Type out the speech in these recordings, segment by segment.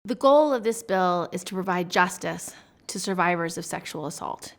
The goal of this bill is to provide justice to survivors of sexual assault.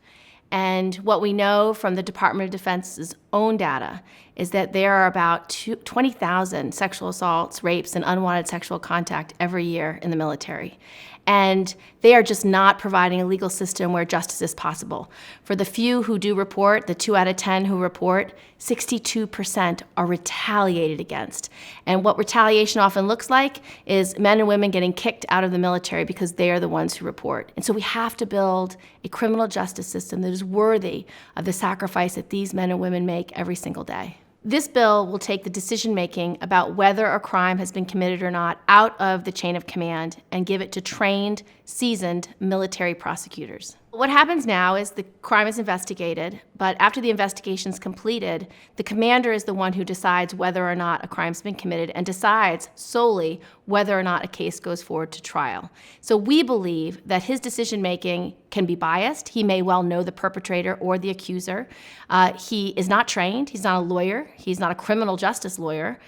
And what we know from the Department of Defense's own data is that there are about 20,000 sexual assaults, rapes, and unwanted sexual contact every year in the military. And they are just not providing a legal system where justice is possible. For the few who do report, the 2 out of 10 who report, 62% are retaliated against. And what retaliation often looks like is men and women getting kicked out of the military because they are the ones who report. And so we have to build a criminal justice system that is worthy of the sacrifice that these men and women make every single day. This bill will take the decision-making about whether a crime has been committed or not out of the chain of command and give it to trained, seasoned military prosecutors. What happens now is the crime is investigated, but after the investigation is completed, the commander is the one who decides whether or not a crime's been committed and decides solely whether or not a case goes forward to trial. So we believe that his decision-making can be biased. He may well know the perpetrator or the accuser. He is not trained. He's not a lawyer. He's not a criminal justice lawyer.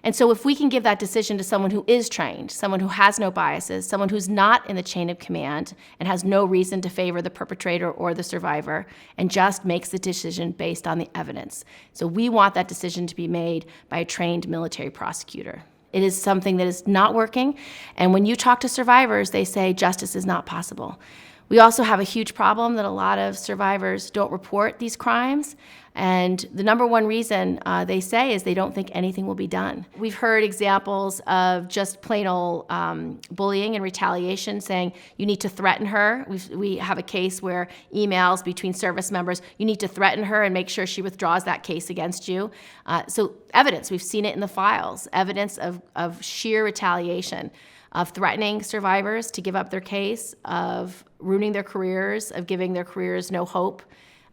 And so if we can give that decision to someone who is trained, someone who has no biases, someone who's not in the chain of command and has no reason to favor the perpetrator or the survivor and just makes the decision based on the evidence. So we want that decision to be made by a trained military prosecutor. It is something that is not working, and when you talk to survivors, they say justice is not possible. We also have a huge problem that a lot of survivors don't report these crimes, and the number one reason they say is they don't think anything will be done. We've heard examples of just plain old bullying and retaliation, saying you need to threaten her. We have a case where emails between service members, you need to threaten her and make sure she withdraws that case against you. So evidence, we've seen it in the files, evidence of sheer retaliation, of threatening survivors to give up their case, of ruining their careers, of giving their careers no hope.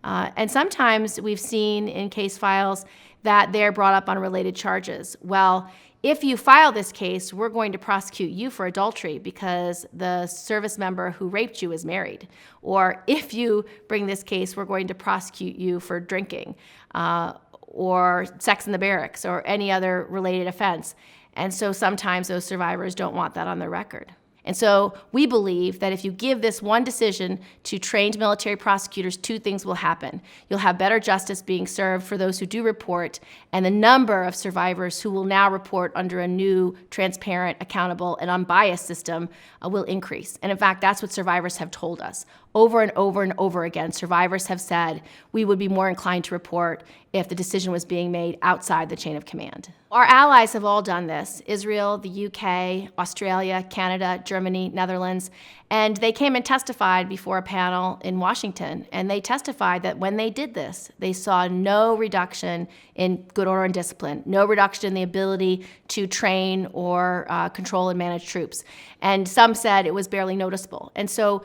And sometimes we've seen in case files that they're brought up on related charges. Well, if you file this case, we're going to prosecute you for adultery because the service member who raped you is married. Or if you bring this case, we're going to prosecute you for drinking or sex in the barracks or any other related offense. And so sometimes those survivors don't want that on their record. And so we believe that if you give this one decision to trained military prosecutors, 2 things will happen. You'll have better justice being served for those who do report, and the number of survivors who will now report under a new, transparent, accountable, and unbiased system will increase. And in fact, that's what survivors have told us. Over and over and over again, survivors have said we would be more inclined to report if the decision was being made outside the chain of command. Our allies have all done this: Israel, the UK, Australia, Canada, Germany, Netherlands, and they came and testified before a panel in Washington, and they testified that when they did this, they saw no reduction in good order and discipline, no reduction in the ability to train or control and manage troops. And some said it was barely noticeable. And so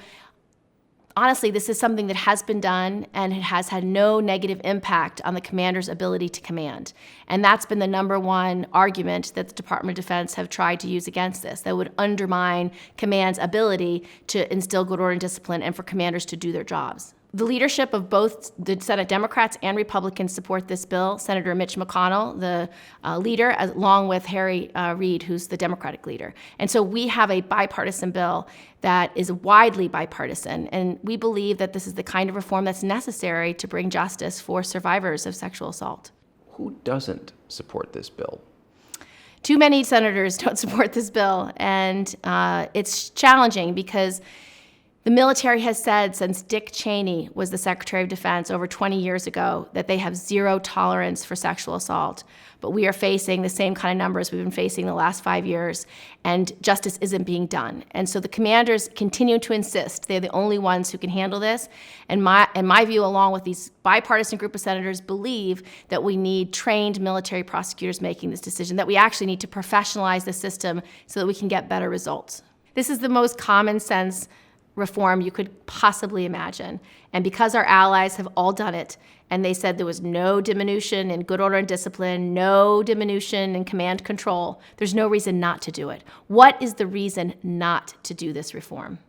honestly, this is something that has been done, and it has had no negative impact on the commander's ability to command. And that's been the number one argument that the Department of Defense have tried to use against this, that would undermine command's ability to instill good order and discipline and for commanders to do their jobs. The leadership of both the Senate Democrats and Republicans support this bill. Senator Mitch McConnell, the leader, along with Harry Reid, who's the Democratic leader. And so we have a bipartisan bill that is widely bipartisan, and we believe that this is the kind of reform that's necessary to bring justice for survivors of sexual assault. Who doesn't support this bill? Too many senators don't support this bill, and it's challenging because the military has said since Dick Cheney was the Secretary of Defense over 20 years ago that they have zero tolerance for sexual assault. But we are facing the same kind of numbers we've been facing the last 5 years, and justice isn't being done. And so the commanders continue to insist they're the only ones who can handle this. And my view, along with these bipartisan group of senators, believe that we need trained military prosecutors making this decision, that we actually need to professionalize the system so that we can get better results. This is the most common sense reform you could possibly imagine. And because our allies have all done it, and they said there was no diminution in good order and discipline, no diminution in command control, there's no reason not to do it. What is the reason not to do this reform?